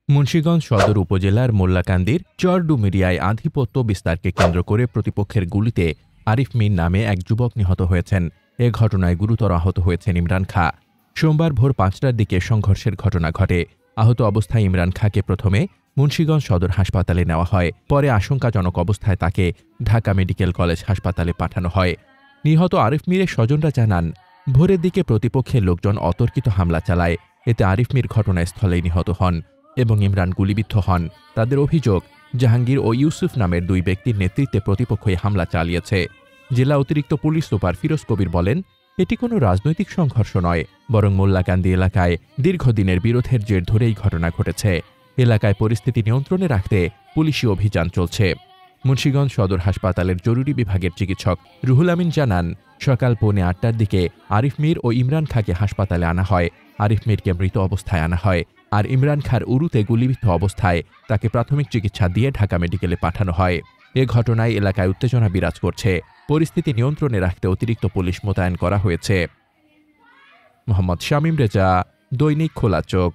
মুন্সিগঞ্জ সদর উপজেলার মোল্লাকান্দির চরডুমিরিয়ায় আধিপত্য বিস্তারকে কেন্দ্র করে প্রতিপক্ষের গুলিতে আরিফ মীর নামে এক যুবক নিহত হয়েছেন। এ ঘটনায় গুরুতর আহত হয়েছেন ইমরান খাঁ। সোমবার ভোর ৫টার দিকে সংঘর্ষের ঘটনা ঘটে। আহত অবস্থায় ইমরান খাঁকে প্রথমে মুন্সিগঞ্জ সদর হাসপাতালে নেওয়া হয়, পরে আশঙ্কাজনক অবস্থায় তাকে ঢাকা মেডিকেল কলেজ হাসপাতালে পাঠানো হয়। নিহত আরিফ মীরের স্বজনরা জানান, ভোরের দিকে প্রতিপক্ষের লোকজন অতর্কিত হামলা চালায়। এতে আরিফ মীর ঘটনাস্থলেই নিহত হন এবং ইমরান গুলিবিদ্ধ হন। তাদের অভিযোগ, জাহাঙ্গীর ও ইউসুফ নামের দুই ব্যক্তির নেতৃত্বে প্রতিপক্ষই হামলা চালিয়েছে। জেলা অতিরিক্ত পুলিশ সুপার ফিরোজ কবির বলেন, এটি কোনো রাজনৈতিক সংঘর্ষ নয়, বরং মোল্লাকান্দি এলাকায় দীর্ঘদিনের বিরোধের জের ধরেই ঘটনা ঘটেছে। এলাকায় পরিস্থিতি নিয়ন্ত্রণে রাখতে পুলিশি অভিযান চলছে। মুন্সিগঞ্জ সদর হাসপাতালের জরুরি বিভাগের চিকিৎসক রুহুল আমিন জানান, সকাল 8:45টার দিকে আরিফ মীর ও ইমরান খাঁকে হাসপাতালে আনা হয়। আরিফ মীরকে মৃত অবস্থায় আনা হয়, আর ইমরান খাঁর উরুতে গুলিবিদ্ধ অবস্থায় তাকে প্রাথমিক চিকিৎসা দিয়ে ঢাকা মেডিকেলে পাঠানো হয়। এ ঘটনায় এলাকায় উত্তেজনা বিরাজ করছে। পরিস্থিতি নিয়ন্ত্রণে রাখতে অতিরিক্ত পুলিশ মোতায়েন করা হয়েছে। মোহাম্মদ শামীম রেজা, দৈনিক খোলা চোখ।